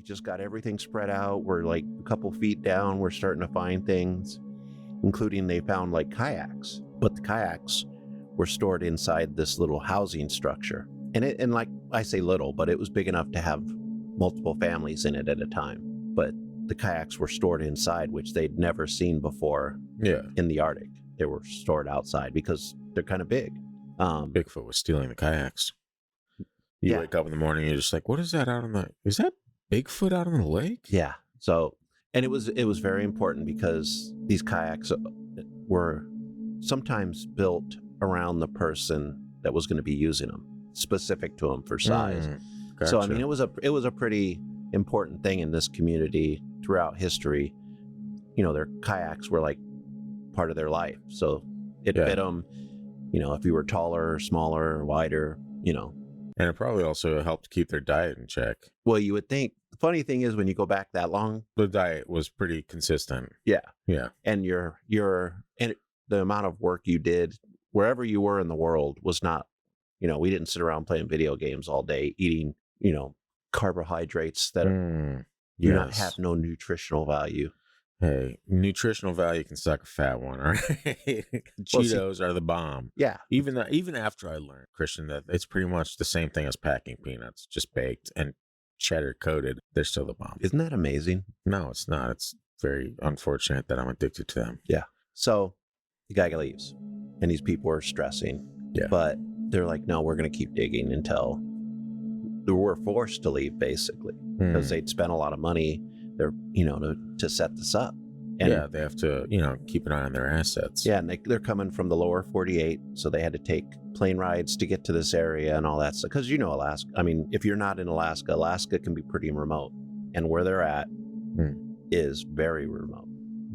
just got everything spread out. We're like a couple feet down. We're starting to find things, including they found like kayaks. But the kayaks were stored inside this little housing structure. And like I say little, but it was big enough to have multiple families in it at a time. But the kayaks were stored inside, which they'd never seen before in the Arctic. They were stored outside because they're kind of big. Bigfoot was stealing the kayaks. You wake up in the morning, you're just like, what is that is that Bigfoot out on the lake? Yeah. So, and it was very important because these kayaks were sometimes built around the person that was going to be using them, specific to them for size. Gotcha. So, I mean, it was a pretty important thing in this community throughout history. You know, their kayaks were like part of their life. So it fit them, you know, if you were taller or smaller or wider, you know. And it probably also helped keep their diet in check. Well, you would think. The funny thing is, when you go back that long, the diet was pretty consistent. Yeah. And and the amount of work you did wherever you were in the world was not, you know, we didn't sit around playing video games all day eating, you know, carbohydrates that not have no nutritional value. Hey, nutritional value can suck a fat one, all right? Cheetos are the bomb. Yeah. Even after I learned, Christian, that it's pretty much the same thing as packing peanuts, just baked and cheddar coated. They're still the bomb. Isn't that amazing? No, it's not. It's very unfortunate that I'm addicted to them. Yeah. So the guy leaves and these people are stressing. Yeah. But they're like, no, we're going to keep digging until they were forced to leave, basically, because they'd spent a lot of money there, you know, to set this up. And they have to, you know, keep an eye on their assets. Yeah, and they're coming from the lower 48, so they had to take plane rides to get to this area and all that stuff. Because, you know, Alaska, I mean, if you're not in Alaska, Alaska can be pretty remote. And where they're at is very remote.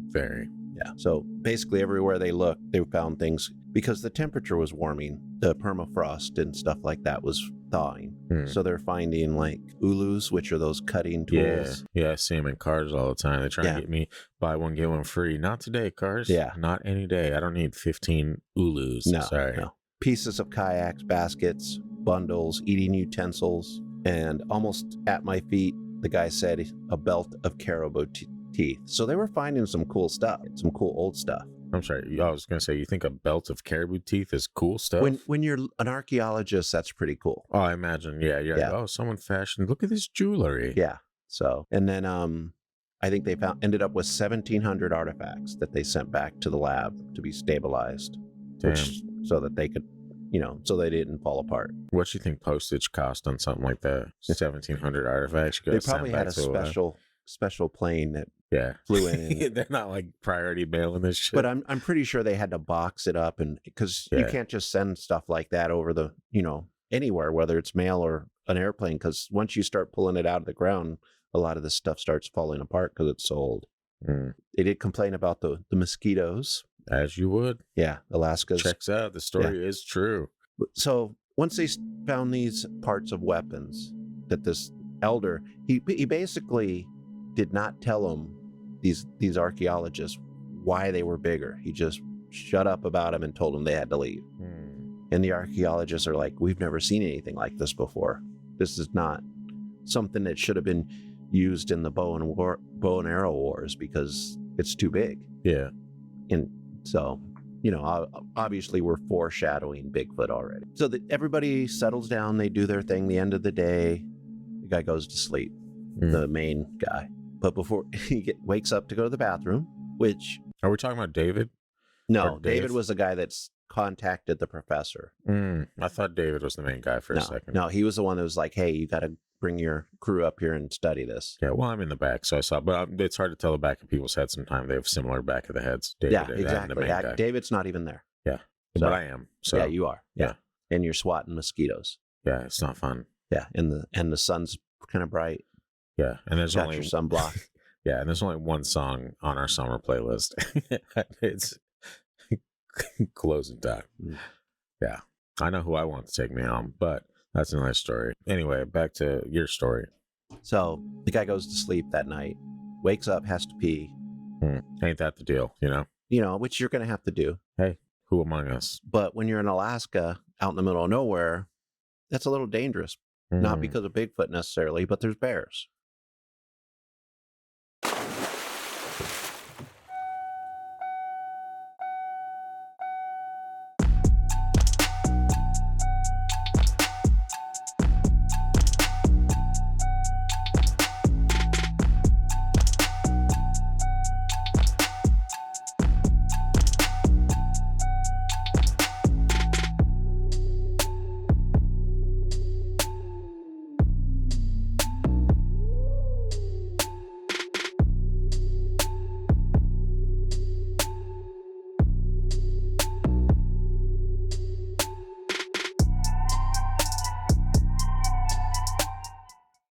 Very. Yeah. So basically everywhere they looked, they found things because the temperature was warming. The permafrost and stuff like that was thawing. So they're finding like ulus, which are those cutting tools. Yeah, I see them in cars all the time. They're trying to get me buy one, get one free. Not today, cars. Yeah. Not any day. I don't need 15 ulus. No, sorry. No. Pieces of kayaks, baskets, bundles, eating utensils, and almost at my feet, the guy said a belt of caribou teeth. So they were finding some cool stuff, some cool old stuff. I'm sorry. I was going to say, you think a belt of caribou teeth is cool stuff? When you're an archaeologist, that's pretty cool. Oh, I imagine. Yeah. You're like, oh, someone fashioned. Look at this jewelry. Yeah. So, and then I think they ended up with 1,700 artifacts that they sent back to the lab to be stabilized. Damn. So that they could, you know, so they didn't fall apart. What do you think postage cost on something like that? 1,700 artifacts? They probably had a special plane that flew in. And, they're not like priority mailing this shit. But I'm pretty sure they had to box it up, and because you can't just send stuff like that over the, you know, anywhere, whether it's mail or an airplane, because once you start pulling it out of the ground, a lot of this stuff starts falling apart because it's so old. They did complain about the mosquitoes. As you would. Yeah, Alaska's. Checks out. The story is true. So once they found these parts of weapons, that this elder, he basically did not tell them, these archaeologists, why they were bigger. He just shut up about them and told them they had to leave. And the archaeologists are like, we've never seen anything like this before. This is not something that should have been used in the bow and arrow wars because it's too big. Yeah. And so, you know, obviously we're foreshadowing Bigfoot already. So everybody settles down, they do their thing. The end of the day, the guy goes to sleep, the main guy. But before he wakes up to go to the bathroom, which... Are we talking about David? No, David was the guy that's contacted the professor. I thought David was the main guy for a second. No, he was the one that was like, hey, you got to bring your crew up here and study this. Yeah, well, I'm in the back, so I saw, but it's hard to tell the back of people's heads sometimes. They have similar back of the heads. David, exactly. David's not even there. Yeah, so, but I am. So yeah, you are. Yeah. And you're swatting mosquitoes. Yeah, it's not fun. Yeah, and the sun's kind of bright. Yeah, and there's only your sunblock. Yeah, and there's only one song on our summer playlist. It's closing time. Yeah, I know who I want to take me home, but that's another story. Anyway, back to your story. So the guy goes to sleep that night, wakes up, has to pee. Ain't that the deal, you know? You know, which you're going to have to do. Hey, who among us? But when you're in Alaska, out in the middle of nowhere, that's a little dangerous. Not because of Bigfoot necessarily, but there's bears.